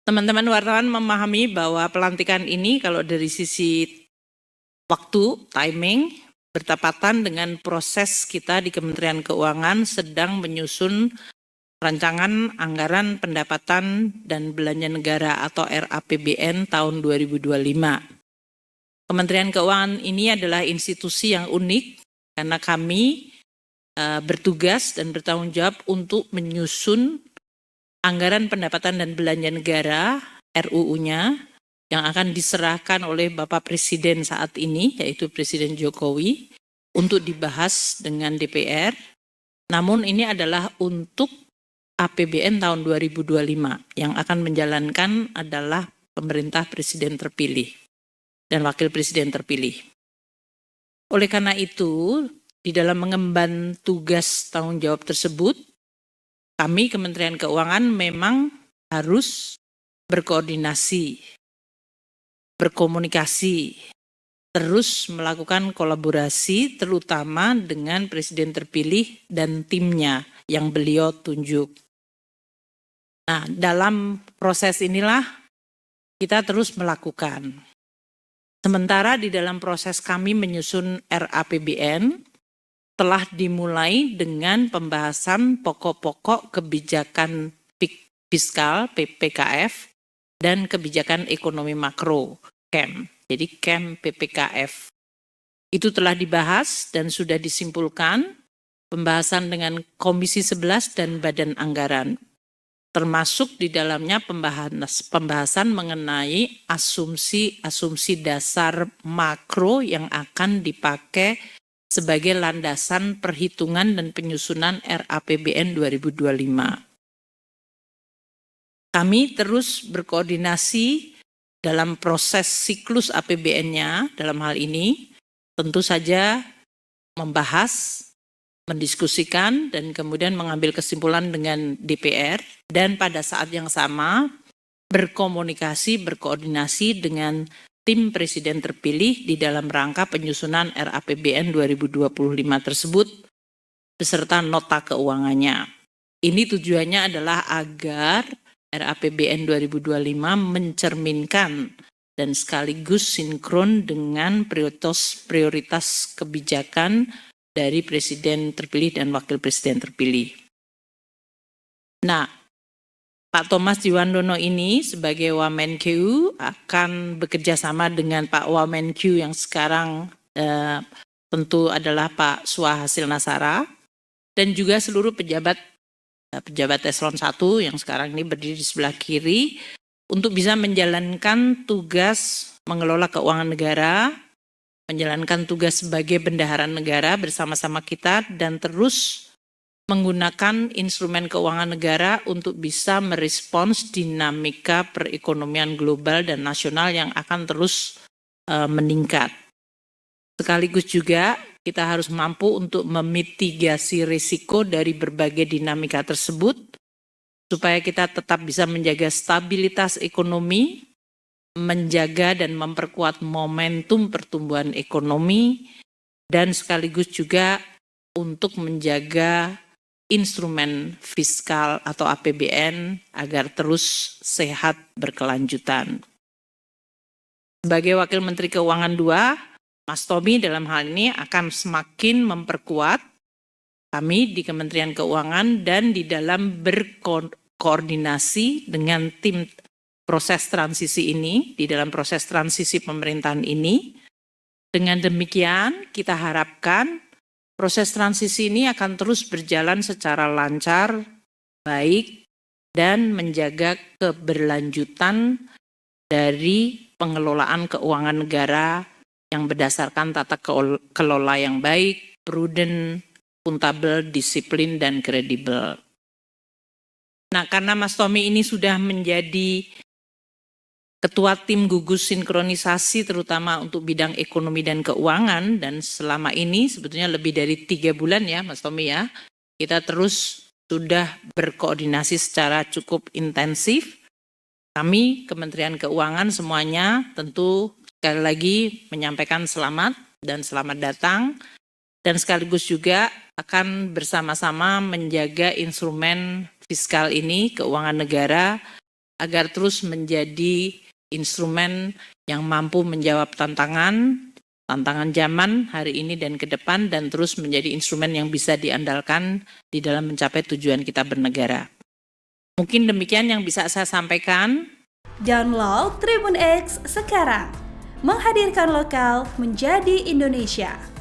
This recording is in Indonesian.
Teman-teman wartawan memahami bahwa pelantikan ini kalau dari sisi waktu, timing, bertepatan dengan proses kita di Kementerian Keuangan sedang menyusun rancangan anggaran pendapatan dan belanja negara atau RAPBN tahun 2025. Kementerian Keuangan ini adalah institusi yang unik karena kami bertugas dan bertanggung jawab untuk menyusun anggaran pendapatan dan belanja negara RUU-nya yang akan diserahkan oleh Bapak Presiden saat ini, yaitu Presiden Jokowi, untuk dibahas dengan DPR. Namun ini adalah untuk APBN tahun 2025 yang akan menjalankan adalah pemerintah Presiden terpilih dan Wakil Presiden terpilih. Oleh karena itu, di dalam mengemban tugas tanggung jawab tersebut, kami Kementerian Keuangan memang harus berkoordinasi, berkomunikasi, terus melakukan kolaborasi terutama dengan Presiden terpilih dan timnya yang beliau tunjuk. Nah, dalam proses inilah kita terus melakukan. Sementara di dalam proses kami menyusun RAPBN, telah dimulai dengan pembahasan pokok-pokok kebijakan fiskal PPKF dan kebijakan ekonomi makro KEM. Jadi KEM PPKF. Itu telah dibahas dan sudah disimpulkan pembahasan dengan Komisi 11 dan Badan Anggaran. Termasuk di dalamnya pembahasan mengenai asumsi dasar makro yang akan dipakai sebagai landasan perhitungan dan penyusunan RAPBN 2025. Kami terus berkoordinasi dalam proses siklus APBN-nya dalam hal ini, tentu saja membahas, mendiskusikan, dan kemudian mengambil kesimpulan dengan DPR, dan pada saat yang sama berkomunikasi, berkoordinasi dengan tim Presiden terpilih di dalam rangka penyusunan RAPBN 2025 tersebut beserta nota keuangannya. Ini tujuannya adalah agar RAPBN 2025 mencerminkan dan sekaligus sinkron dengan prioritas kebijakan dari Presiden terpilih dan Wakil Presiden terpilih. Nah, Pak Thomas Jiwandono ini sebagai Wamenkeu akan bekerja sama dengan Pak Wamenkeu yang sekarang tentu adalah Pak Suhasil Nasara dan juga seluruh pejabat eselon 1 yang sekarang ini berdiri di sebelah kiri untuk bisa menjalankan tugas mengelola keuangan negara, menjalankan tugas sebagai bendahara negara bersama-sama kita dan terus menggunakan instrumen keuangan negara untuk bisa merespons dinamika perekonomian global dan nasional yang akan terus meningkat. Sekaligus juga kita harus mampu untuk memitigasi risiko dari berbagai dinamika tersebut supaya kita tetap bisa menjaga stabilitas ekonomi, menjaga dan memperkuat momentum pertumbuhan ekonomi, dan sekaligus juga untuk menjaga instrumen fiskal atau APBN agar terus sehat berkelanjutan. Sebagai Wakil Menteri Keuangan 2, Mas Tommy dalam hal ini akan semakin memperkuat kami di Kementerian Keuangan dan di dalam berkoordinasi dengan tim proses transisi ini, di dalam proses transisi pemerintahan ini. Dengan demikian kita harapkan proses transisi ini akan terus berjalan secara lancar, baik, dan menjaga keberlanjutan dari pengelolaan keuangan negara yang berdasarkan tata kelola yang baik, prudent, akuntabel, disiplin, dan kredibel. Nah, karena Mas Tommy ini sudah menjadi Ketua Tim Gugus Sinkronisasi terutama untuk bidang ekonomi dan keuangan, dan selama ini sebetulnya lebih dari 3 bulan ya Mas Tommy ya, kita terus sudah berkoordinasi secara cukup intensif. Kami Kementerian Keuangan semuanya tentu sekali lagi menyampaikan selamat dan selamat datang, dan sekaligus juga akan bersama-sama menjaga instrumen fiskal ini, keuangan negara, agar terus menjadi instrumen yang mampu menjawab tantangan zaman hari ini dan ke depan, dan terus menjadi instrumen yang bisa diandalkan di dalam mencapai tujuan kita bernegara. Mungkin demikian yang bisa saya sampaikan. Download Tribun X sekarang, menghadirkan lokal menjadi Indonesia.